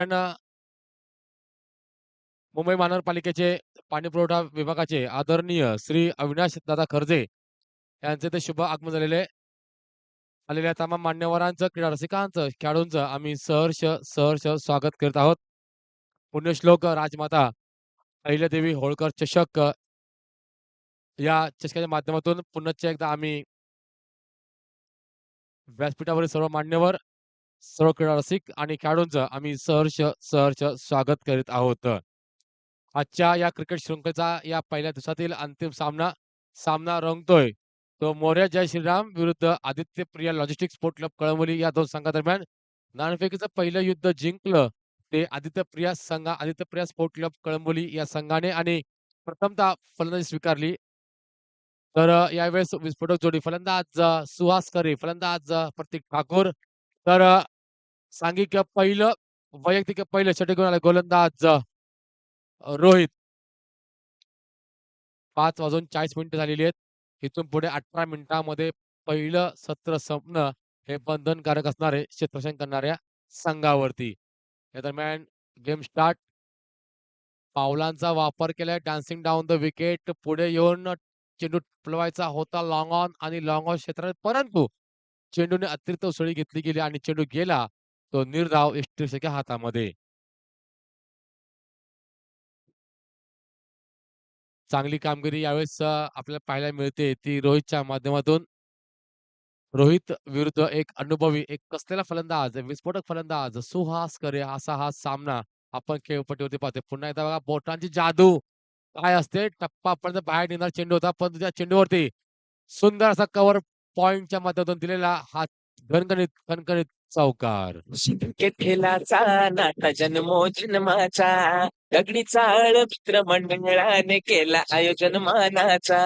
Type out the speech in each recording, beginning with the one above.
पण मुंबई महानगरपालिकेचे पाणीपुरवठा विभागाचे आदरणीय श्री अविनाश दादा खर्जे यांचे ते शुभ आगमन झालेले आलेल्या तमाम मान्यवरांचं, क्रीडा रसिकांचं, खेळाडूंचं आम्ही सहर्ष सहर्ष स्वागत करत आहोत. पुण्यश्लोक राजमाता अहिल्यादेवी होळकर चषक या चषकाच्या माध्यमातून पुन्हा एकदा आम्ही व्यासपीठावरील सर्व मान्यवर, सर्व क्रीडा रसिक आणि खेळाडूंचं आम्ही सहर्ष सहर्ष स्वागत करीत आहोत. आजच्या या क्रिकेट शृंखलेचा या पहिल्या दिवसातील अंतिम सामना रंगतोय. तो मोरया जय श्रीराम विरुद्ध Aditya Priya logistic sport club Kalamboli या दोन संघादरम्यान नाणेफेकीचं पहिलं युद्ध जिंकलं ते आदित्य प्रिया स्पोर्ट क्लब कळंबोली या संघाने आणि प्रथमतः फलंदाजी स्वीकारली. तर यावेळेस विस्फोटक जोडी फलंदाज सुहास करे, फलंदाज प्रतीक ठाकूर. तर सांघिक पहिलं, वैयक्तिक पहिलं षटक घेऊन आले गोलंदाज रोहित. 5:40 झालेली आहेत. इथून पुढे 18 मिनिटांमध्ये पहिलं सत्र संपणं हे बंधनकारक असणार आहे क्षेत्ररक्षण करणाऱ्या संघावरती. या दरम्यान गेम स्टार्ट. पावलांचा वापर केलाय डान्सिंग डाउन द विकेट. पुढे येऊन चेंडू पळवायचा होता लॉंग ऑन आणि लॉंग ऑन क्षेत्रात, परंतु चेंडूने अतिरिक्त उसळी घेतली गेली आणि चेंडू गेला तो निर्धाव यष्टीरक्षकाच्या हातामध्ये. चांगली कामगिरी यावेळेस आपल्याला पाहायला मिळते ती रोहितच्या माध्यमातून. रोहित विरुद्ध एक अनुभवी, एक कसलेला फलंदाज, विस्फोटक फलंदाज सुहास करे असा हा सामना आपण खेळपट्टीवरती पाहतोय. पुन्हा एकदा बघा बोटांची जादू काय असते. टप्पा पर्यंत बाहेर निघणार चेंडू होता, पण त्या चेंडूवरती सुंदर असा कव्हर पॉइंटच्या माध्यमातून दिलेला हा घणघणीत खणखणीत चौकार. खेळाचा नाता जन्मो जन्माचा दगडी चाळ मित्र मंडळाने केला आयोजन मानाचा.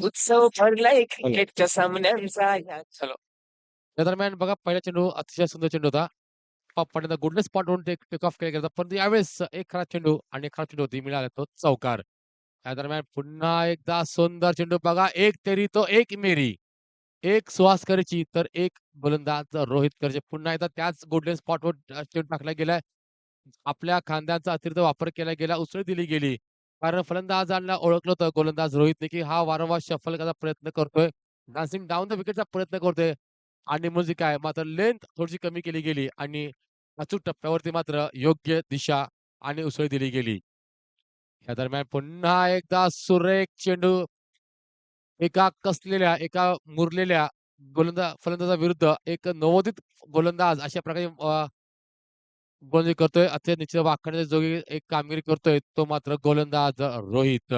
उत्सव भरलाय क्रिकेटच्या सामन्यांचा. चलो. या दरम्यान बघा पहिला चेंडू अतिशय सुंदर चेंडू होता. पहिल्यांदा गुडनेस स्पॉटवरून टेक ऑफ केला गेला, परंतु यावेळेस एक खरा चेंडू आणि एक खरा चेंडू होती मिळाला तो चौकार. या दरम्यान पुन्हा एकदा सुंदर चेंडू बघा. एक तेरी तो एक मेरी. एक सुहासकरची तर एक गोलंदाज रोहित करचे. पुन्हा एकदा त्याच गोल्डन स्पॉटवर चेंडू टाकला गेलाय. आपल्या खांद्याचा अतिरिक्त वापर केला गेला, उसळी दिली गेली. कारण फलंदाजांना ओळखलं होतं गोलंदाज रोहितने, की हा वारंवार शफल करायचा प्रयत्न करतोय. डान्सिंग डाउन द विकेटचा प्रयत्न करतोय. आणि म्हणजे काय मात्र लेंथ थोडीशी कमी केली गेली आणि अचूक टप्प्यावरती मात्र योग्य दिशा आणि उसळी दिली गेली. या दरम्यान पुन्हा एकदा सुरेख चेंडू एका मुरलेल्या फलंदाजाविरुद्ध एक नवोदित गोलंदाज अशा प्रकारे गोलंदाजी करतोय. अत्यंत निश्चित वाखाणण्याच्या जोगी एक कामगिरी करतोय तो मात्र गोलंदाज रोहित.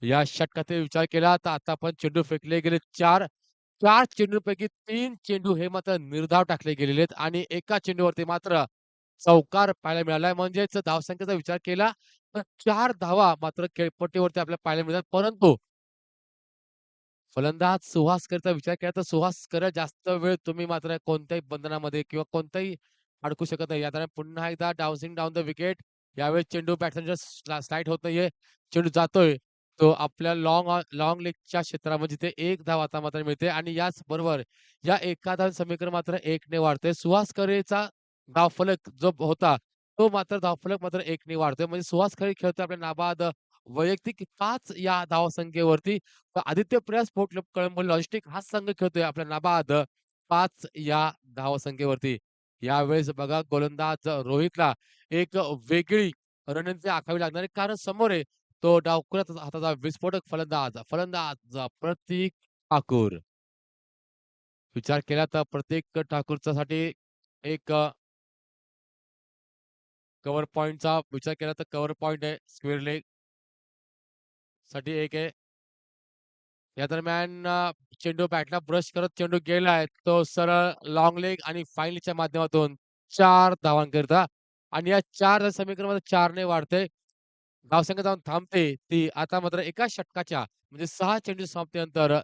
या षटकाचा विचार केला तर आता पण चेंडू फेकले गेले 4. 4 चेंडूंपैकी 3 चेंडू हे मात्र निर्धाव टाकले गेलेले आहेत आणि एका चेंडूवरती मात्र चौकार पाहायला मिळालाय. म्हणजेच धावसंख्येचा विचार केला तर 4 धावा मात्र खेळपट्टीवरती आपल्याला पाहायला मिळतात. परंतु फलंदाज सुहासकरचा विचार केला तर सुहासकर जास्त वेळ तुम्ही मात्र कोणत्याही बंधनामध्ये किंवा कोणत्याही अडकू शकत नाही. या दरम्यान पुन्हा एकदा डाउन्सिंग डाउन द विकेट. यावेळेस चेंडू बॅट्समनच्या स्लाइड होत नाहीये. चेंडू जातोय. तो आपल्या लाँग लेगच्या क्षेत्रामध्ये जिथे 1 धाव आता मात्र मिळते आणि याच बरोबर या एका धाव समीकरण मात्र 1 ने वाढतंय. सुहासकरचा धावफलक जो होता तो मात्र धावफलक मात्र 1 ने वाढतोय. म्हणजे सुहासकर खेळतोय आपल्या नाबाद वैयक्तिक 5 या धावसंख्येवरती. तर Aditya Priya sport club Kalamboli logistic हा संघ खेळतोय आपल्या नाबाद 5 या धावसंख्येवरती. यावेळेस बघा गोलंदाज रोहितला एक वेगळी रणनीती आखावी लागणार आहे. कारण समोर आहे तो डावखुऱ्या हाताचा विस्फोटक फलंदाज प्रतीक ठाकूर. विचार केला तर प्रतीक ठाकूरच्या साठी एक कव्हर पॉइंटचा विचार केला तर कव्हर पॉइंट आहे. स्क्वेअर लेग साठी एक आहे. या दरम्यान चेंडू बॅटला ब्रश करत चेंडू गेलाय. तो सरळ लॉंग लेग आणि फाईनलच्या माध्यमातून 4 धावांकरिता आणि या 4 समीकरणामध्ये 4 ने वाढते. धावसंख्या जाऊन थांबते ती आता मात्र एका षटकाच्या म्हणजे 6 चेंडू समाप्तीनंतर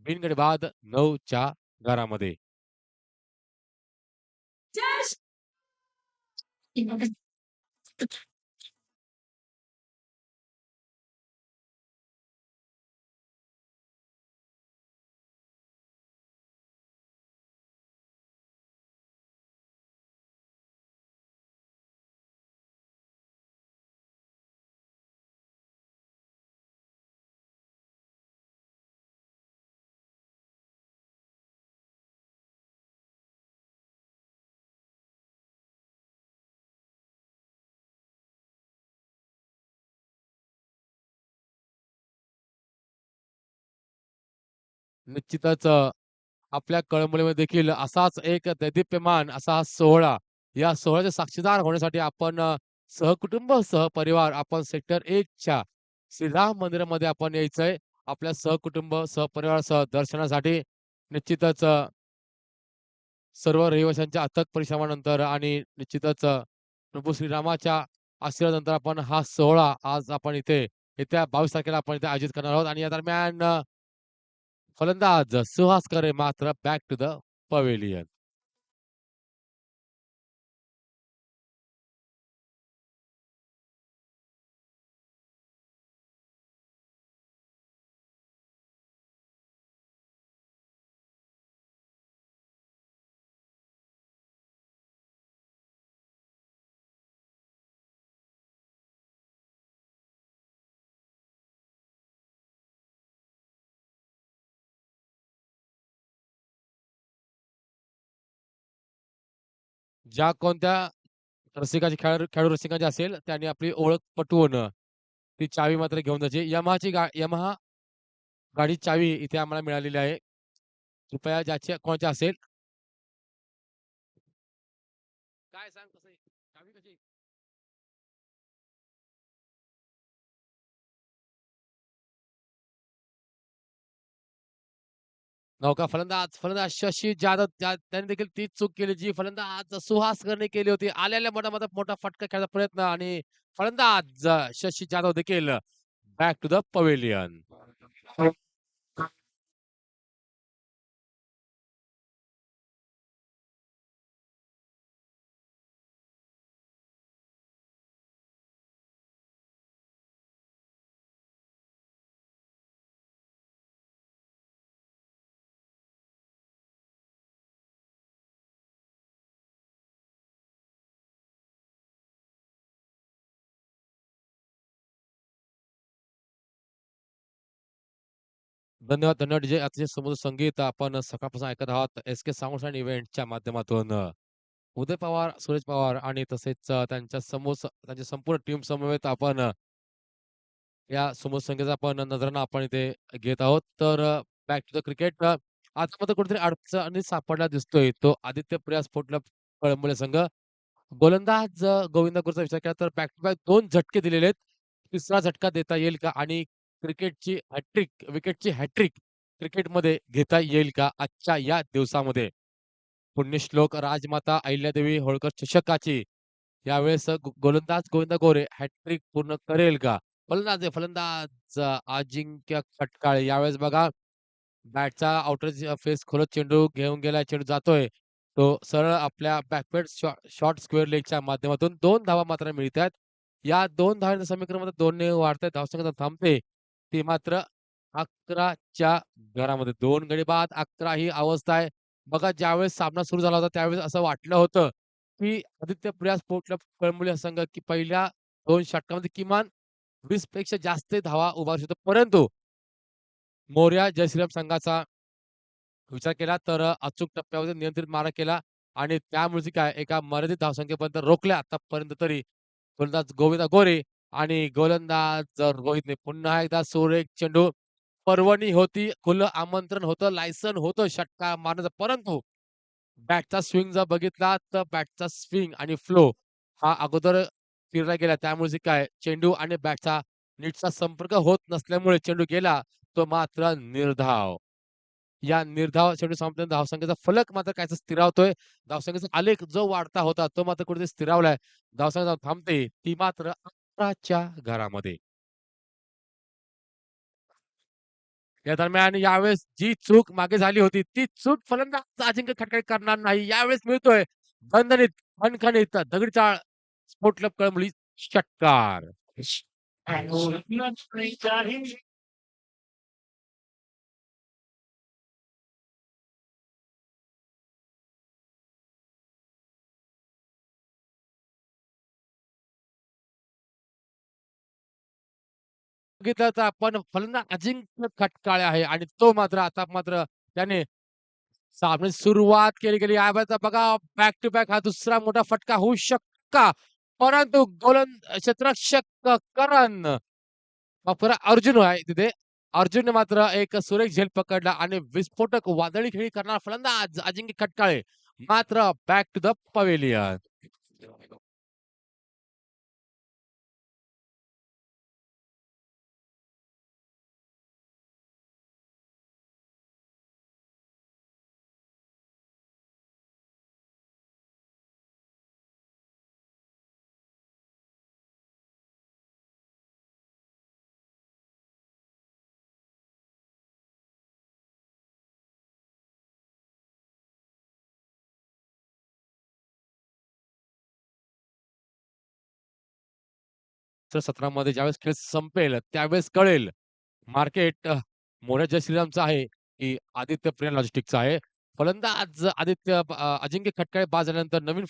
बिनगडी बाद 9च्या घरामध्ये. निश्चितच आपल्या कळंबोलीमध्ये देखील असाच एक दैदिप्यमान असा हा सोहळा, या सोहळ्याचे साक्षीदार होण्यासाठी आपण सहकुटुंब, सहपरिवार आपण सेक्टर 1 च्या श्रीराम मंदिरामध्ये आपण यायचंय. आपल्या सहकुटुंब, सहपरिवारासह दर्शनासाठी निश्चितच सर्व रहिवाशांच्या अथक परिश्रमानंतर आणि निश्चितच प्रभू श्रीरामाच्या आशीर्वादानंतर आपण हा सोहळा आज आपण इथे येत्या 22 तारखेला आपण इथे आयोजित करणार आहोत आणि या दरम्यान फलंदाज सुहास करे मात्र बॅक टू द पवेलियन. ज्या कोणत्या रसिकाची खेळाडू खेळाडू रसिकाची असेल त्यांनी आपली ओळख पटवून ती चावी मात्र घेऊन जायची. यमाहा गाडी चावी इथे आम्हाला मिळालेली आहे. कृपया ज्याची कोणाची असेल काय सांग कसं आहे? चावी कशी आहे? नौका फलंदाज शशी जाधव त्याने देखील तीच चूक केली जी फलंदाज सुहास करणे केली होती. आलेल्या मोठा मोठा फटका खेळायचा प्रयत्न आणि फलंदाज शशी जाधव देखील बॅक टू द पवेलियन. धन्यवाद, धन्यवाद जे अतिशय सुमधुर संगीत आपण सकाळपासून ऐकत आहात एस-के साउंड्स अँड इव्हेंटच्या माध्यमातून. उदय पवार, सूरज पवार आणि तसेच त्यांच्या संपूर्ण टीम समवेत आपण या समूह संघाचा आपण नजराणा आपण इथे घेत आहोत. तर बॅक टू द क्रिकेट आता मात्र कुठेतरी अडचणीत सापडला दिसतोय. तो आदित्य प्रिया स्फोटला कळंबले संघ. गोलंदाज गोविंदा गुरुचा विचार केला तर बॅक टू बॅक 2 झटके दिलेले आहेत. तिसरा झटका देता येईल का? आणि विकेटची हॅट्रिक क्रिकेटमध्ये घेता येईल का आजच्या या दिवसामध्ये? पुण्यश्लोक राजमाता अहिल्यादेवी होळकर चषकाची यावेळेस गोलंदाज गोविंदा गोरे हॅट्रिक पूर्ण करेल का? फलंदाज अजिंक्य खटकाळे यावेळेस बघा बॅटचा आउटर फेस खोलत चेंडू घेऊन गेलाय. चेंडू जातोय. तो सरळ आपल्या बॅकवर्ड शॉर्ट स्क्वेअर लेगच्या माध्यमातून 2 धावा मात्र मिळतात. या 2 धावांच्या समीकरणामध्ये 2 ने वाढतायत. धावसंख्या थांबते. ती मात्र 11च्या घरामध्ये 2 गडी बाद 11 ही अवस्था आहे. बघा ज्यावेळेस सामना सुरू झाला होता त्यावेळेस असं वाटलं होतं, की आदित्य प्रिया स्पोर्ट क्लब कळंबोली हा संघ की पहिल्या 2 षटकामध्ये किमान 20 पेक्षा जास्त धावा उभारू शकतो. परंतु मोरया जयश्रीराम संघाचा विचार केला तर अचूक टप्प्यामध्ये नियंत्रित मारा केला आणि त्यामुळे काय एका मर्यादित धावसंख्येपर्यंत रोखल्या आतापर्यंत तरी गोलंदाज गोविंदा गोरे आणि गोलंदाज रोहितने पुन्हा एकदा सुरेख चेंडू पर्वणी होती, खुलं आमंत्रण होतं, लायसन होतं षटकार मारण्याचं. परंतु बॅटचा स्विंग जर बघितला तर बॅटचा स्विंग आणि फ्लो हा अगोदर फिरला गेला. त्यामुळे काय चेंडू आणि बॅटचा नीटचा संपर्क होत नसल्यामुळे चेंडू गेला तो मात्र निर्धाव. या निर्धाव चेंडू संपल्यानंतर धावसंख्येचा फलक मात्र कायचा स्थिरावतोय. धावसंख्येचा आलेख जो वाढता होता तो मात्र कुठेतरी स्थिरावलाय. धावसंख्या थांबते ती मात्र 11च्या घरामध्ये. या दरम्यान यावेळेस जी चूक मागे झाली होती, ती चूक फलंदाज अजिंक्य खटकाळे करणार नाही. यावेळेस मिळतोय दणदणीत, खणखणीत दगडी चाळ स्पोर्ट क्लब कळंबोली षटकार. बघितलं तर आपण फलंदाज अजिंक्य खटकाळे आहे आणि तो मात्र आता मात्र त्याने सामन्याची सुरुवात केली गेली. यावेळेस बघा बॅक टू बॅक हा दुसरा मोठा फटका होऊ शकतो का? परंतु क्षेत्ररक्षक करण अर्जुन आहे तिथे. अर्जुनने मात्र एक सुरेख झेल पकडला आणि विस्फोटक वादळी खेळी करणारा फलंदाज अजिंक्य खटकाळे मात्र बॅक टू द पवेलियन. सत्रामध्ये ज्यावेळेस खेळ संपेल त्यावेळेस कळेल. मार्केट मोऱ्या श्रीरामचं आहे की आदित्य प्रिया लॉजिस्टिकचा आहे. फलंदाज अजिंक्य खटकाळे बाद झाल्यानंतर नवीन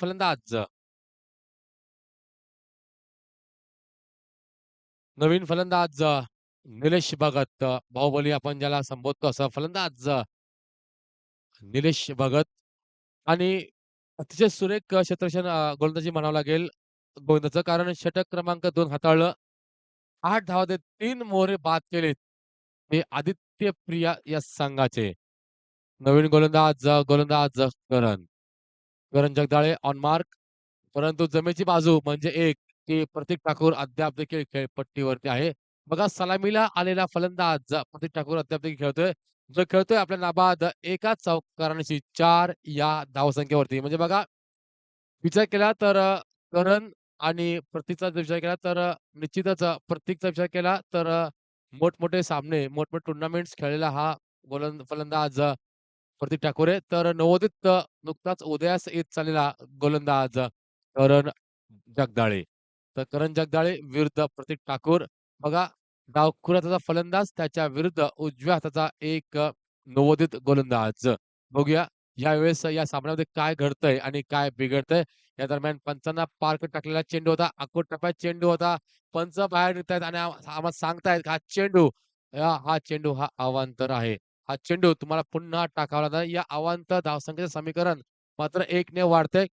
फलंदाज निलेश भगत बाहुबली आपण ज्याला संबोधतो असं फलंदाज निलेश भगत आणि अतिशय सुरेख क्षेत्ररक्षण गोलंदाजी म्हणावं लागेल गोविंदाचं कारण षटक क्रमांक 2 हाताळलं. 8 धावा देत 3 मोहरे बाद केलेत. हे आदित्य प्रिया या संघाचे. नवीन गोलंदाज करण. करण जगदाळे ऑन मार्क. परंतु जमेची बाजू म्हणजे एक की प्रतीक ठाकूर अद्याप देखील खेळपट्टीवरती आहे. बघा सलामीला आलेला फलंदाज प्रतीक ठाकूर अद्याप देखील खेळतोय. जो खेळतोय आपल्या नाबाद एकाच चौकारांची 4 या धावसंख्येवरती. म्हणजे बघा विचार केला तर करण आणि प्रतीकचा जर विचार केला तर निश्चितच प्रतीकचा विचार केला तर मोठमोठे सामने, मोठमोठे टुर्नामेंट्स खेळलेला हा फलंदाज प्रतीक ठाकूर आहे. तर नवोदित नुकताच उदयास येत चाललेला गोलंदाज करण जगदाळे. तर करण जगदाळे विरुद्ध प्रतीक ठाकूर. बघा डावखुरा त्याचा फलंदाज त्याच्या विरुद्ध उजव्या हाताचा एक नवोदित गोलंदाज. बघूया यावेळेस या सामन्यामध्ये काय घडतंय आणि काय बिघडतंय. या दरम्यान पंचांना पार्क टाकलेला चेंडू होता. आखूड टप्प्यात चेंडू होता. पंच बाहेर निघतायत आणि आम्हाला सांगतायत की हा चेंडू हा अवांतर आहे. हा चेंडू तुम्हाला पुन्हा टाकावा लागणार. या अवांतर धावसंख्येचं समीकरण मात्र 1 ने वाढतंय.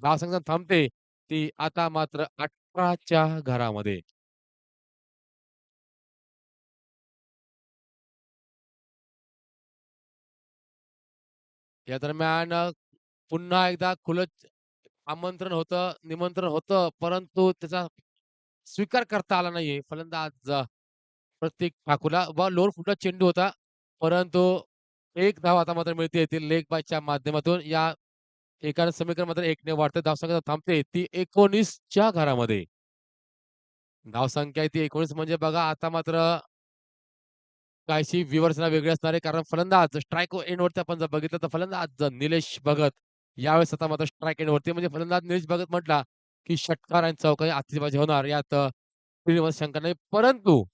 धावसंख्या थांबते. ती आता मात्र 18च्या घरामध्ये. या दरम्यान पुन्हा एकदा खुलं आमंत्रण होतं, निमंत्रण होतं, परंतु त्याचा स्वीकार करता आला नाहीये. फलंदाज प्रतीक ठाकूरला लोअर फुटला चेंडू होता. परंतु एक धाव आता मात्र मिळते येथील लेग बायच्या माध्यमातून. या एका समीकरण मात्र 1 ने वाढते. धावसंख्या थांबते ती 19च्या घरामध्ये. धावसंख्या आहे ती 19 म्हणजे बघा आता मात्र काहीशी विवर्चना वेगळी असणार आहे. कारण फलंदाज स्ट्राईक एंडवरती आपण जर बघितलं तर फलंदाज निलेश भगत यावेळेस आता मात्र स्ट्राईक एंडवरती म्हणजे फलंदाज निलेश भगत म्हटला, की षटकार आणि चौकारी आतिषबाजी होणार यात शंका नाही. परंतु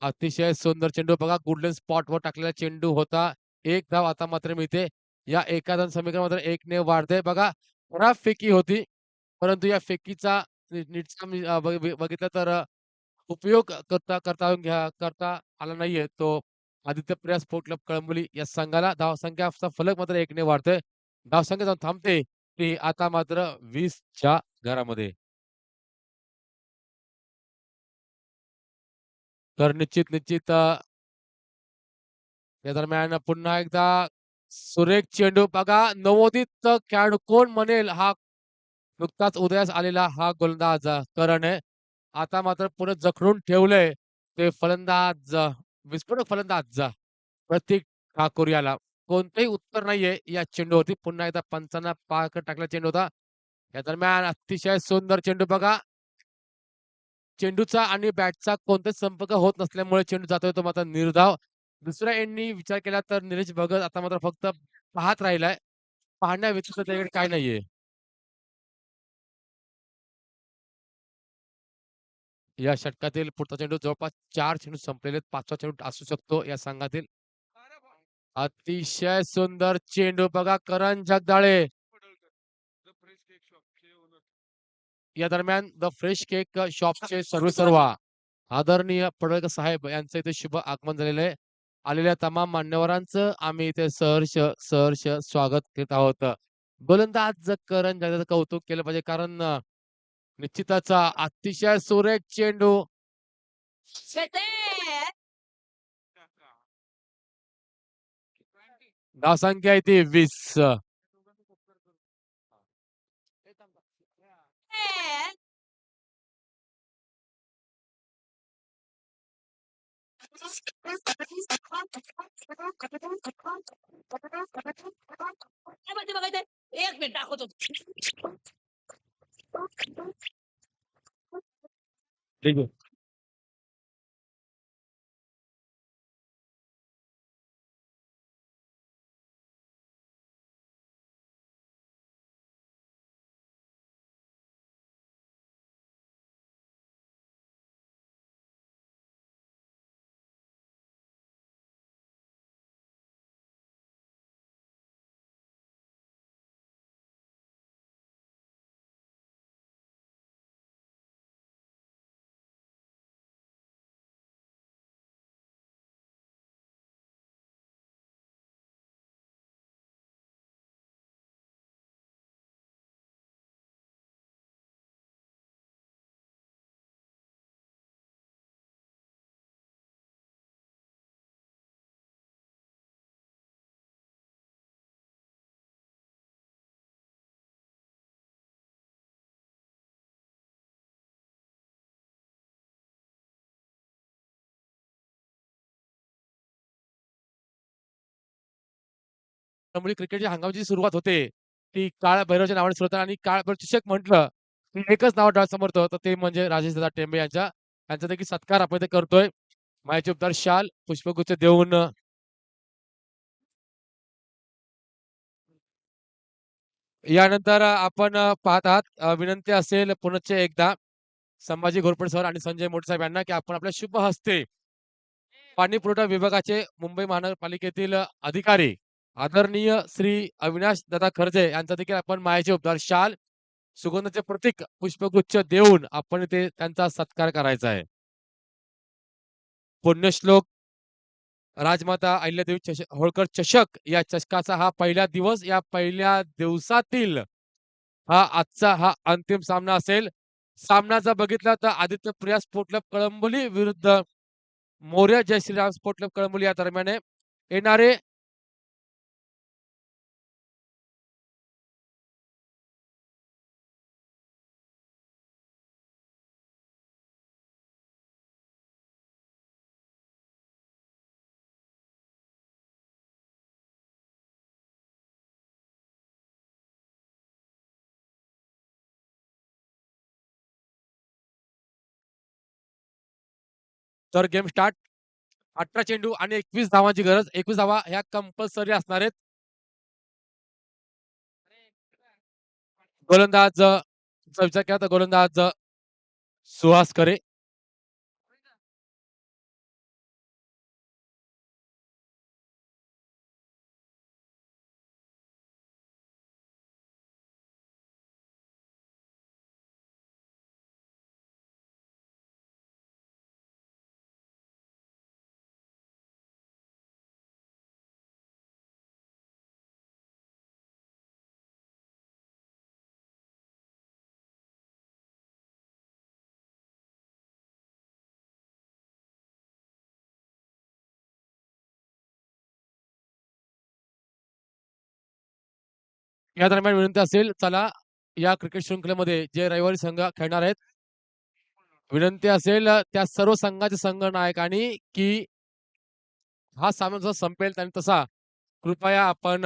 अतिशय सुंदर चेंडू बघा गुडलेन स्पॉटवर टाकलेला चेंडू होता. एक धाव आता मात्र मिळते. या एका समीकरण मात्र 1 ने वाढते. बघा खराब फेकी होती. परंतु या फेकीचा नीटचा मी बघितलं तर उपयोग करता आला नाहीये. तो आदित्य प्रिया स्पोर्ट क्लब कळंबोली या संघाला धावसंख्याचा फलक मात्र 1 ने वाढतोय. धावसंख्या जाऊन थांबते. ती आता मात्र 20च्या घरामध्ये. तर निश्चित या दरम्यान पुन्हा एकदा सुरेख चेंडू बघा नवोदित खेळाडू कोण म्हणेल हा नुकताच उदयास आलेला हा गोलंदाज करण आहे. आता मात्र पुढे जखडून ठेवलंय ते फलंदाज विस्फोटक फलंदाज प्रतीक ठाकूर याला. कोणतंही उत्तर नाहीये या चेंडूवरती. पुन्हा एकदा पंचांना पाक टाकला चेंडू होता. या दरम्यान अतिशय सुंदर चेंडू बघा. चेंडूचा आणि बॅटचा कोणताच संपर्क होत नसल्यामुळे चेंडू जातोय तो मात्र निर्धाव. दुसऱ्या एंडनी विचार केला तर निलेश भगत आता मात्र फक्त पाहत राहिलाय. पाहण्याव्यतिरिक्त त्याच्याकडे काय नाहीये. या षटकातील पुढचा चेंडू जवळपास 4 चेंडू संपलेले 5वा चेंडू असू शकतो या संघातील. अतिशय सुंदर चेंडू बघा करण जगदाळे. या दरम्यान द फ्रेश केक शॉपचे सर्वेसर्वा आदरणीय पडळकर साहेब यांचं इथे शुभ आगमन झालेलं आहे. आलेल्या तमाम मान्यवरांचं आम्ही इथे सहर्ष सहर्ष स्वागत करीत आहोत. गोलंदाज करण जगदाळेचं कौतुक केलं पाहिजे कारण निश्चितच अतिशय सुरेख चेंडू धावसंख्या आहे ती 20. एक मिनिट दाखवतो. ठीक आहे. त्यामुळे क्रिकेटच्या हंगामाची सुरुवात होते. ती काळ भैरवच्या नावाने सुरू होतात आणि काळ भैरव चषक म्हटलं, की एकच नाव डोळ्यासमोर होतं ते म्हणजे राजेशदादा टेंबे यांचा देखील सत्कार आपण इथे करतोय. माहिती उपदार शाल, पुष्पगुच्छ देऊन यानंतर आपण पाहत आहात विनंती असेल पुनश्च एकदा संभाजी घोरपडे सर आणि संजय मोठे साहेब यांना, की आपण आपल्या शुभ हस्ते पाणी पुरवठा विभागाचे मुंबई महानगरपालिकेतील अधिकारी आदरणीय श्री अविनाश दादा खर्जे यांचा देखील आपण मायाचे उपदार शाल सुगंधाचे प्रतीक पुष्पगुच्छ देऊन आपण इथे त्यांचा सत्कार करायचा आहे. पुण्यश्लोक राजमाता अहिल्यादेवी होळकर चषक या चषकाचा हा पहिला दिवस, या पहिल्या दिवसातील आजचा अंतिम सामना असेल. सामना जर बघितला तर आदित्य प्रिया स्पोर्ट क्लब कळंबोली विरुद्ध मोरया जय श्रीराम स्पोर्ट क्लब कळंबोली या दरम्यान आहे. येणारे तर गेम स्टार्ट. 18 चेंडू आणि 21 धावांची गरज. 21 धावा ह्या कंपल्सरी असणार आहेत. गोलंदाज विचार केला तर गोलंदाज सुहास करे. या दरम्यान विनंती असेल, चला या क्रिकेट शृंखलेमध्ये जे रविवारी संघ खेळणार आहेत, विनंती असेल त्या सर्व संघाचे संघनायकांनी, की हा सामना जसा संपेल त्याने तसा कृपया आपण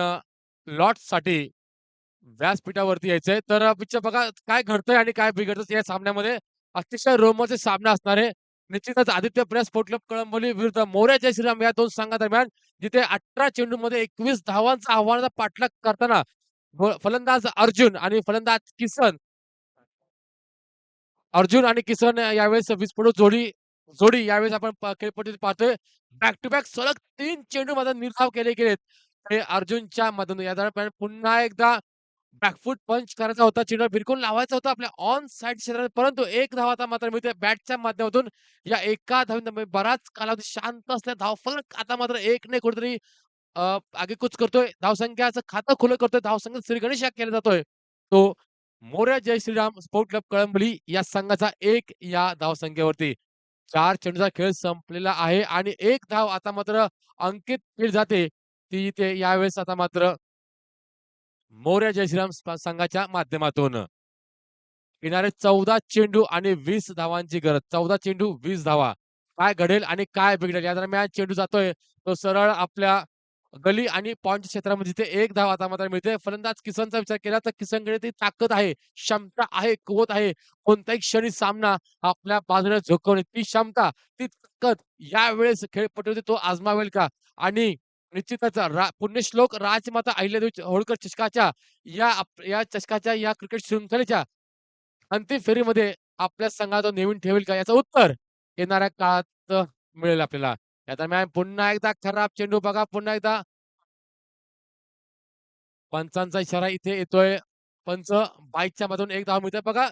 लॉट्ससाठी व्यासपीठावरती यायचंय. तर पिक्चर बघा काय घडतंय आणि काय बिघडतंय या सामन्यामध्ये. अतिशय रोमांचक सामना असणार आहे. निश्चितच Aditya press sport club Kalamboli विरुद्ध मोरया जय श्रीराम या दोन संघादरम्यान, जिथे 18 चेंडूमध्ये 21 धावांचा आव्हानाचा पाठलाग करताना फलंदाज अर्जुन आणि फलंदाज किसन यावेळेस विस्फोटक जोडी जोडी यावेळेस आपण खेळपट्टीत पाहतोय. बॅक टू बॅक सलग 3 चेंडूमध्ये निर्धाव केले गेलेत. हे अर्जुनच्या मधून या दरम्यान पुन्हा एकदा बॅकफूट पंच करायचा होता. चेंडूला भिरकून लावायचा होता आपल्या ऑन साइड क्षेत्रात. परंतु एक धाव आता मात्र मिळते बॅटच्या माध्यमातून. या एका धावेत बराच कालावधी शांत असल्या धावफलक आता मात्र 1 ने कुठेतरी आगेकूच करतोय. धावसंख्याचं खातं खुलं करतोय. धावसंख्येत श्रीगणेश केला जातोय. तो मोरया जय श्रीराम स्पोर्ट क्लब कळंबली या संघाचा 1 या धावसंख्येवरती. 4 चेंडूचा खेळ संपलेला आहे आणि 1 धाव आता मात्र अंकित केली जाते. ती इथे यावेळेस आता मात्र मोरया जयश्रीराम संघाच्या माध्यमातून. येणारे 14 चेंडू आणि 20 धावांची गरज. 14 चेंडू 20 धावा. काय घडेल आणि काय बिघडेल या दरम्यान चेंडू जातोय. तो सरळ आपल्या गली आणि पॉइंट क्षेत्रामध्ये जिथे 1 धाव आता मात्र मिळते. फलंदाज किसनचा विचार केला तर किसनकडे ती ताकद आहे, क्षमता आहे, कुवत आहे. कोणत्याही क्षणी सामना आपल्या बाजूने झुकवणे ती क्षमता, ती ताकद यावेळेस खेळपट्टीवरती तो आजमावेल का? आणि निश्चितच पुण्यश्लोक राजमाता अहिल्यादेवी होळकर चषकाच्या या चषकाच्या या क्रिकेट शृंखलेच्या अंतिम फेरीमध्ये आपल्या संघाला तो नेऊन ठेवेल का? याचं उत्तर येणाऱ्या काळात मिळेल आपल्याला. या दरम्यान पुन्हा एकदा खराब चेंडू बघा, पुन्हा एकदा पंचांचा इशारा इथे येतोय. पंच बाईकच्या मधून एक धाव मिळते बघा.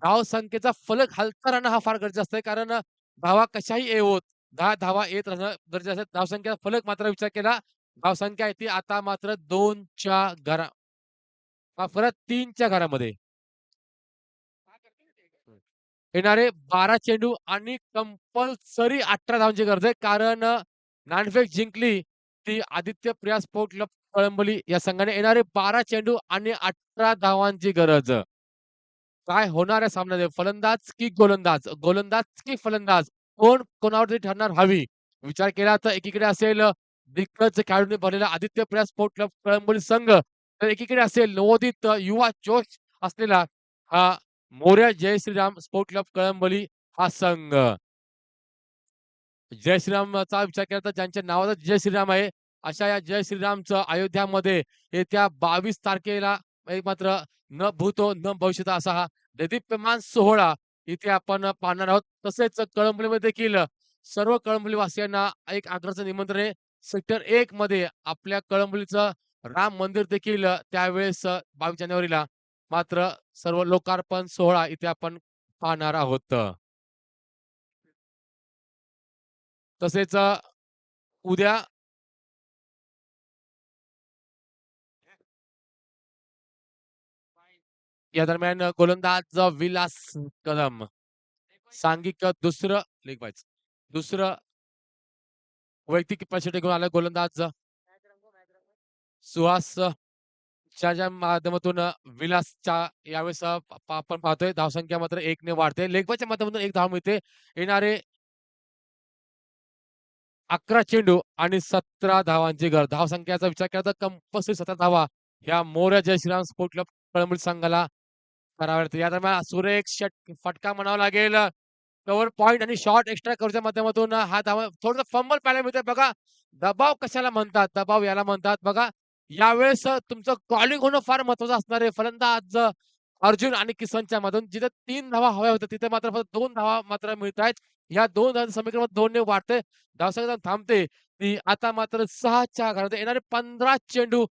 धाव संख्येचा फलक हलका राहणं हा फार गरजेचं असतंय. कारण धावा कशाही येवोत, 10 धावा येत राहणं गरजेचं आहे. धावसंख्येचा फलक मात्र विचार केला. धावसंख्या आहे ती आता मात्र 2च्या घरा परत 3च्या घरामध्ये. येणारे 12 चेंडू आणि कंपल्सरी 18 धावांची गरज आहे. कारण नाणेफेक जिंकली ती आदित्य प्रिया स्पोर्ट क्लब कळंबली या संघाने. येणारे 12 चेंडू आणि 18 धावांची गरज. काय होणार आहे सामन्यामध्ये? फलंदाज की गोलंदाज? गोलंदाज की फलंदाज? कोण कोणावरती ठरणार हवी? विचार केला तर एकीकडे असेल दिग्गज खेळाडूंनी भरलेला आदित्य प्रिया स्पोर्ट क्लब कळंबोली संघ. तर एकीकडे असेल नवोदित युवा जोश असलेला हा मोरया जय श्रीराम स्पोर्ट क्लब कळंबोली हा संघ. जय श्रीरामचा विचार केला तर ज्यांच्या नावाचा जय श्रीराम आहे, अशा या जय श्रीरामचं अयोध्यामध्ये येत्या 22 तारखेला एक मात्र न भूतो न भविष्यतो असा हा देदीप्यमान सोहळा इथे आपण पाहणार आहोत. तसेच कळंबलीमध्ये देखील सर्व कळंबलीवासियांना एक आग्रहाचं निमंत्रण आहे. सेक्टर 1 मध्ये आपल्या कळंबलीचं राम मंदिर देखील त्यावेळेस 22 जानेवारीला मात्र सर्व लोकार्पण सोहळा इथे आपण पाहणार आहोत. तसेच उद्या या दरम्यान गोलंदाज विलास कदम सांघिक दुसरं लेग बायचं. दुसरं वैयक्तिक पैसे घेऊन आला गोलंदाज सुहास च्या माध्यमातून विलासच्या यावेळेस आपण पाहतोय धावसंख्या मात्र 1 ने वाढते. लेगबाच्या माध्यमातून 1 धाव मिळते. येणारे 11 चेंडू आणि 17 धावांची गरज. धावसंख्येचा विचार केला तर कंपल्सरी 17 धावा ह्या मोरया जय श्रीराम स्पोर्ट क्लब कळंबोली संघाला कराव्या लागतील. या दरम्यान सुरेख फटका म्हणावा लागेल. कव्हर पॉइंट आणि शॉर्ट एक्स्ट्रा कव्हरच्या माध्यमातून हा धावा थोडंसं फंबल पाहायला मिळतंय बघा. दबाव कशाला म्हणतात? दबाव याला म्हणतात बघा. यावेळेस तुमचं कॉलिंग होणं फार महत्वाचं असणार आहे. फलंदाज अर्जुन आणि किसनच्या मधून जिथे 3 धावा हव्या होत्या तिथे मात्र फक्त 2 धावा मात्र मिळतायत. या 2 धावांचं समीकरण 2 ने वाढतंय. धावसंख्या थांबते. ती आता मात्र 6च्या घरात येणारे 15 चेंडू,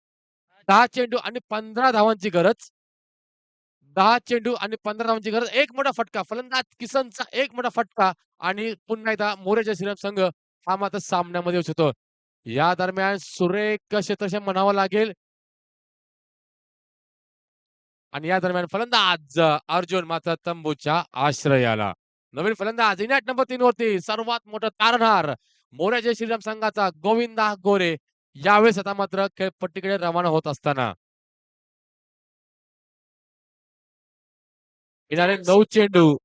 10 चेंडू आणि 15 धावांची गरज. 10 चेंडू आणि 15 धावांची गरज. एक मोठा फटका. फलंदाज किसनचा एक मोठा फटका आणि पुन्हा एकदा मोरयाचा श्रीराम संघ हा मात्र सामन्यामध्ये येऊ शकतो. या दरम्यान सुरेख क्षेत्ररक्षण म्हणावं लागेल. आणि या दरम्यान फलंदाज अर्जुन मात्र तंबूच्या आश्रयाला. नवीन फलंदाज इनॅट नंबर 3 वरती सर्वात मोठा तारणहार मोरया श्रीराम संघाचा गोविंदा गोरे यावेळेस आता मात्र खेळपट्टीकडे रवाना होत असताना येणारे 9 चेंडू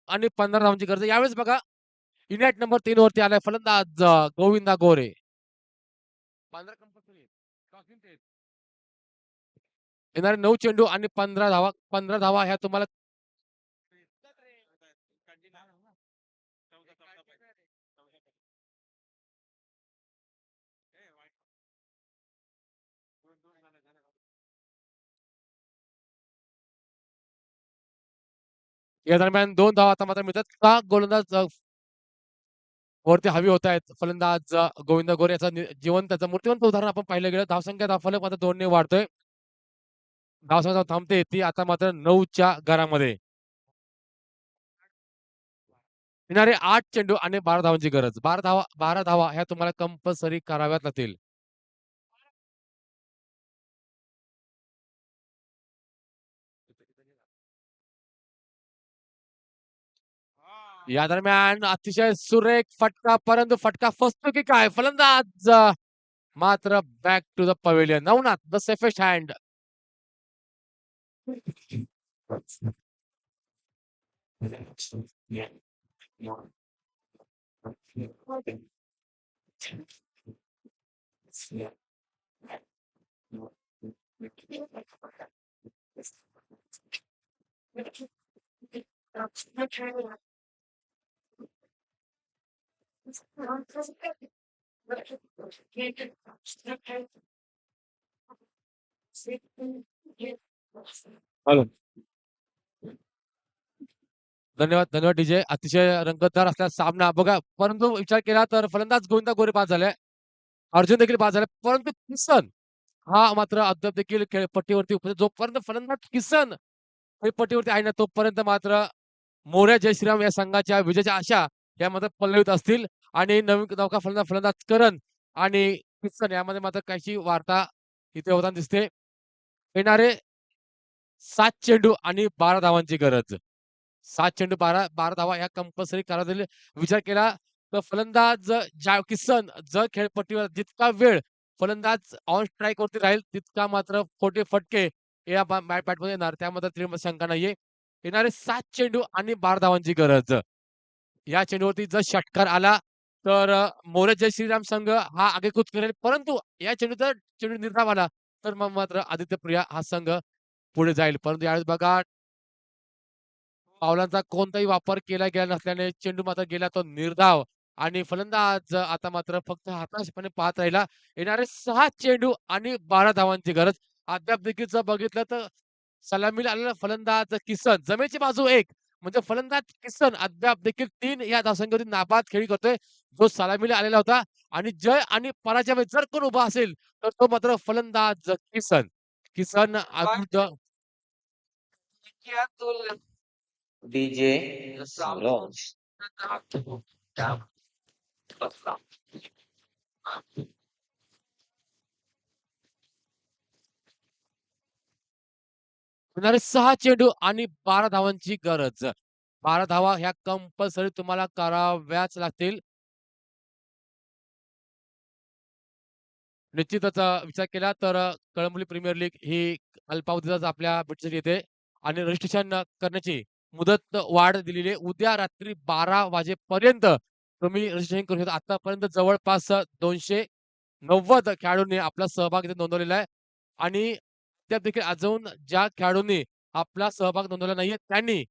आणि 15 धावांची गरज. यावेळेस बघा इनॅट नंबर 3 वरती आलाय फलंदाज गोविंदा गोरे. 15 कंपल्सरी येणारे 9 चेंडू आणि 15 धावा. 15 धावा ह्या तुम्हाला या दरम्यान 2 धावा आता मात्र मिळतात. का गोलंदाज वरती हवी होत आहेत. फलंदाज गोविंद गोरे याचा जिवंत त्याचं मूर्तिवंत उदाहरण आपण पाहिलं गेलं. धावसंख्या फलक मात्र 2 ने वाढतोय. धावसंख्या थांबते ती आता मात्र 9च्या घरामध्ये. येणारे 8 चेंडू आणि 12 धावांची गरज. 12 धावा ह्या तुम्हाला कंपल्सरी कराव्याच लागतील. या दरम्यान अतिशय सुरेख फटका, परंतु फटका फसतो की काय? फलंदाज मात्र back to the pavilion. Navnath the safest hand. Hello. धन्यवाद, धन्यवाद डीजे. अतिशय रंगतदार असलेला सामना बघा. परंतु विचार केला तर फलंदाज गोविंद गोरे बाद झाले. अर्जुन देखील बाद झाले. परंतु किसन हा मात्र अद्याप देखील खेळपट्टीवरती उपस्थित. जोपर्यंत फलंदाज किसन खेळपट्टीवरती आहे ना, तोपर्यंत मात्र मोरया जय श्रीराम या संघाच्या विजयाच्या आशा या मात्र पल्लवित असतील आणि नवीन नौका फलंदाज करण आणि किसन यामध्ये मात्र काहीशी वार्ता इथे होताना दिसते. येणारे 7 चेंडू आणि 12 धावांची गरज. 7 चेंडू 12 धावा या कंपल्सरी करायला विचार केला तर फलंदाज किसन जर खेळपट्टीवर जितका वेळ फलंदाज ऑन स्ट्राईक वरती राहील तितका मात्र खोटे फटके या बॅटमध्ये येणार. त्यामध्ये शंका नाहीये. येणारे 7 चेंडू आणि 12 धावांची गरज. या चेंडूवरती जर षटकार आला तर मोरे जय श्रीराम संघ हा आगेकूच करेल. परंतु या जर चेंडू निर्धाव आला तर मग मात्र आदित्य प्रिया हा संघ पुढे जाईल. परंतु यावेळेस बघा पावलांचा कोणताही वापर केला गेला नसल्याने चेंडू मात्र गेला तो निर्धाव आणि फलंदाज आता मात्र फक्त हताशपणे पाहत राहिला. येणारे 6 चेंडू आणि 12 धावांची गरज. अद्याप देखील जर बघितलं तर सलामीला आलेला फलंदाज किसन जमेची बाजू एक म्हणजे फलंदाज किसन अद्याप देखील 3 या धावसंख्येवरती नाबाद खेळी करतोय. जो सलामीला आलेला होता आणि जय आणि पराजय जर कोण उभा असेल तर तो मात्र फलंदाज किसन. किसन डीजे सूरज. होणारे 6 चेंडू आणि 12 धावांची गरज. 12 धावा ह्या कंपल्सरी तुम्हाला कराव्याच लागतील. निश्चितच विचार केला तर कळंबली प्रीमियर लीग ही अल्पावधीतच आपल्या भेटीसाठी येते आणि रजिस्ट्रेशन करण्याची मुदत वाढ दिलेली आहे. उद्या रात्री 12 वाजेपर्यंत तुम्ही रजिस्ट्रेशन करू शकता. आतापर्यंत जवळपास 290 खेळाडूंनी आपला सहभाग इथे नोंदवलेला आहे आणि त्यात देखील अजून ज्या खेळाडूंनी आपला सहभाग नोंदवला नाहीये त्यांनी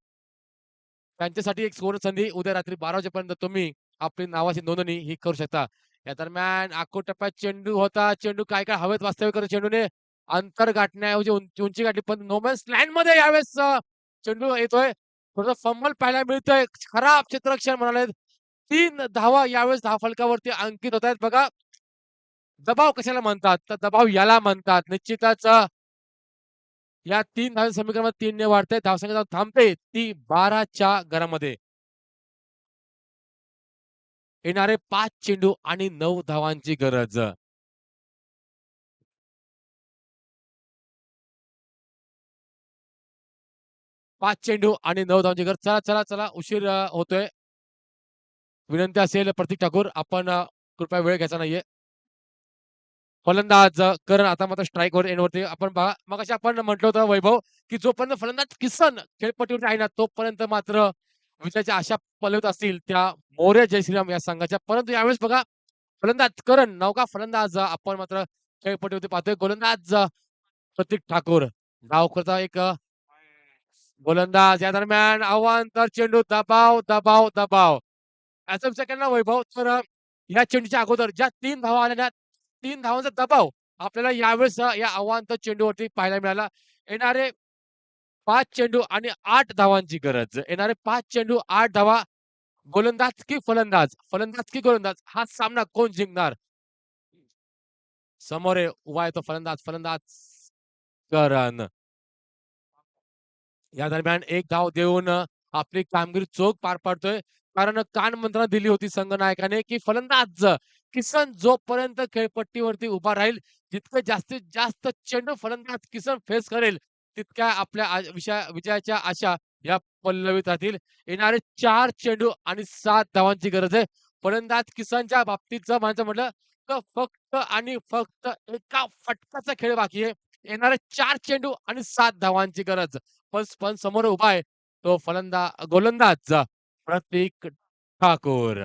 त्यांच्यासाठी एक सुवर्ण संधी उद्या रात्री 12 वाजेपर्यंत तुम्ही आपली नावाची नोंदणी ही करू शकता. या दरम्यान आखो टप्प्यात चेंडू होता. चेंडू काय हवेत वास्तव्य करत चेंडूने अंतर गाठण्याऐवजी उंची गाठली. पण नो मॅन्स लँडमध्ये यावेळेस चेंडू येतोय. थोडं फंबल पाहायला मिळतंय. खराब क्षेत्ररक्षण म्हणाले. 3 धावा यावेळेस धावफलकावरती अंकित होत आहेत. बघा दबाव कशाला म्हणतात? तर दबाव याला म्हणतात. निश्चितच या 3 धाव समीकरणामध्ये 3 ने वाढते. धावसंख्या जाऊन थांबते ती 12च्या घरामध्ये. येणारे 5 चेंडू आणि 9 धावांची गरज. 5 चेंडू आणि 9 धावांची गरज. चला, चला, चला उशीर होतोय. विनंती असेल प्रतीक ठाकूर आपण कृपया वेळ घ्यायचा नाहीये. फलंदाज करण आता मात्र स्ट्राईकवर एंडवरती आपण बघा मगाशी आपण म्हटलं होतं वैभव की जोपर्यंत फलंदाज किसन खेळपट्टीवरती आहे ना तोपर्यंत मात्र विजयाच्या आशा पलवत असतील त्या मोरया जय श्रीराम या संघाच्या. परंतु यावेळेस बघा फलंदाज करण नौका फलंदाज आपण मात्र खेळपट्टीवरती पाहतोय. गोलंदाज प्रतीक ठाकूर डावखुरचा एक गोलंदाज या दरम्यान अवांतर चेंडू दबाव दबाव दबाव याचा विचार केला ना वैभव तर या चेंडूच्या अगोदर ज्या 3 धावा आल्या 3 धावांचा दबाव आपल्याला यावेळेस या अवांतर चेंडूवरती पाहायला मिळाला. येणारे 5 चेंडू आणि 8 धावांची गरज. येणारे 5 चेंडू 8 धावा गोलंदाज की फलंदाज, फलंदाज की गोलंदाज हा सामना कोण जिंकणार? समोर आहे, उभा आहे तो फलंदाज, फलंदाज करण. या दरम्यान एक धाव देऊन आपली कामगिरी चोख पार पाडतोय. कारण कानमंत्रणा दिली होती संघनायकाने, की फलंदाज किसन जोपर्यंत खेळपट्टीवरती उभा राहील, जितकं जास्तीत जास्त चेंडू फलंदाज किसन फेस करेल, तितक्या आपल्या विजयाच्या आशा या पल्लवीत राहतील. येणारे 4 चेंडू आणि 7 धावांची गरज आहे. फलंदाज किसनच्या बाबतीत जर म्हणायचं म्हटलं, तर फक्त आणि फक्त एका फटकाचा खेळ बाकी आहे. येणारे 4 चेंडू आणि 7 धावांची गरज. पण समोर उभा आहे तो गोलंदाज प्रतीक ठाकूर.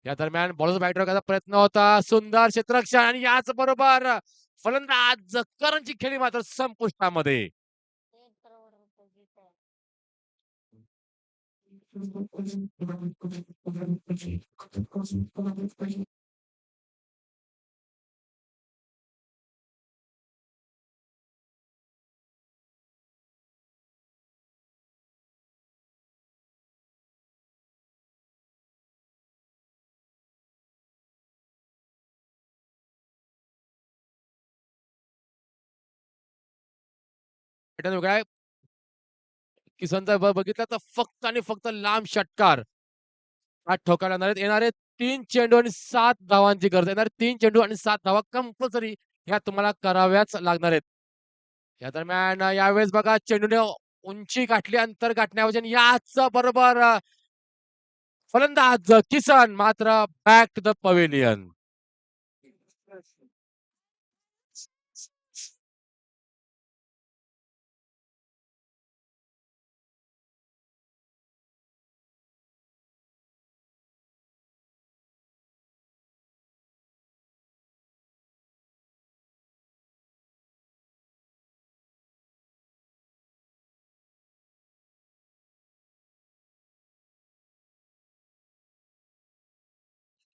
या दरम्यान बॉलर बॅट रोखण्याचा प्रयत्न होता. सुंदर क्षेत्ररक्षण आणि याच बरोबर फलंदाज करणची खेळी मात्र संपुष्टामध्ये. पॅटर्न वेगळा आहे. किसनचा बघितला तर फक्त आणि फक्त लांब षटकार हा ठोकायला लागणार आहेत. येणारे 3 चेंडू आणि 7 धावांची गरज. येणारे 3 चेंडू आणि 7 धावा कंपल्सरी ह्या तुम्हाला कराव्याच लागणार आहेत. या दरम्यान यावेळेस बघा चेंडूने उंची गाठली, अंतर गाठण्याऐवजी आणि याच बरोबर फलंदाज किसन मात्र बॅक टू द पवेलियन.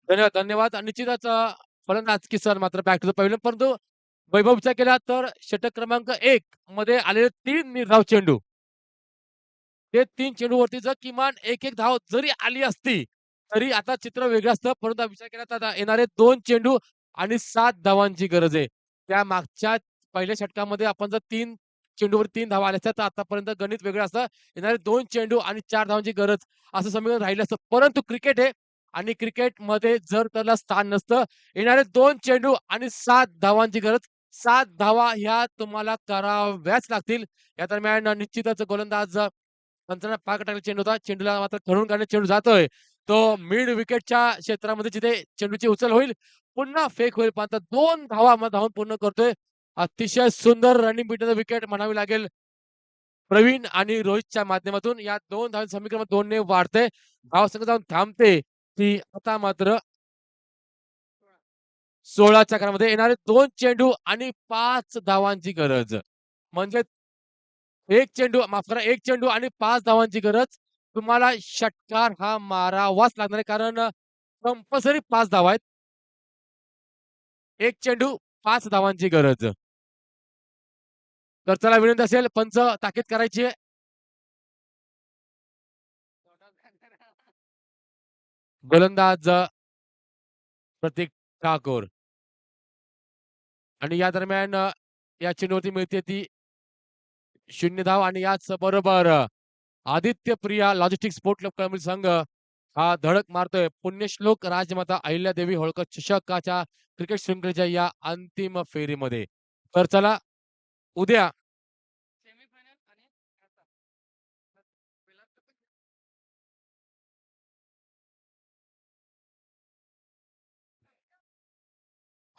धन्यवाद, धन्यवाद. आणि निश्चितच फलंदाज किसन मात्र बॅक टू द पवेलियन. परंतु वैभव विचार केला तर षटक क्रमांक 1 मध्ये आलेले 3 निर्धाव चेंडू. ते 3 चेंडूवरती जर किमान 1-1 धाव जरी आली असती, तरी आता चित्र वेगळं असतं. परंतु विचार केला तर आता येणारे 2 चेंडू आणि 7 धावांची गरज आहे. त्या मागच्या पहिल्या षटकामध्ये आपण जर 3 चेंडूवर 3 धावा आल्या असत्या, तर आतापर्यंत गणित वेगळं असतं. येणारे 2 चेंडू आणि 4 धावांची गरज असं समीकरण राहिलं असतं. परंतु क्रिकेट आहे आणि क्रिकेटमध्ये जर त्याला स्थान नसतं. येणारे 2 चेंडू आणि 7 धावांची गरज. 7 धावा ह्या तुम्हाला कराव्याच लागतील. या दरम्यान निश्चितच गोलंदाज पंचांना पाक टाकलेला चेंडू होता. चेंडूला मात्र खणून काढण्यात चेंडू जातोय. तो मिड विकेटच्या क्षेत्रामध्ये जिथे चेंडूची उचल होईल, पुन्हा फेक होईल. पण आता 2 धावा धावून पूर्ण करतोय. अतिशय सुंदर रनिंग बिटवीन द विकेट म्हणावी लागेल. प्रवीण आणि रोहितच्या माध्यमातून या 2 धावांचं समीकरण 2 ने वाढतंय. धावसंख्या जाऊन थांबते. ती आता मात्र 16 चक्रामध्ये येणारे 2 चेंडू आणि 5 धावांची गरज. म्हणजे 1 चेंडू माफ करा 1 चेंडू आणि 5 धावांची गरज. तुम्हाला षटकार हा मारावाच लागणार आहे. कारण कंपल्सरी 5 धावा आहेत. 1 चेंडू 5 धावांची गरज. तर चला विनंती असेल पंच ताकीद करायची आहे. गोलंदाज प्रतीक ठाकूर आणि या दरम्यान या चेंडूवरती मिळते ती 0 धाव आणि याच बरोबर Aditya Priya logistic sport club Kalambi संघ हा धडक मारतोय. पुण्यश्लोक राजमाता अहिल्यादेवी होळकर चषकाच्या क्रिकेट शृंखलेच्या या अंतिम फेरीमध्ये. तर चला उद्या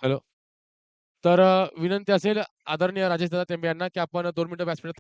हॅलो. तर विनंती असेल आदरणीय राजेश दादा टेंबे यांना, की आपण 2 मिनिटं व्यासपीठात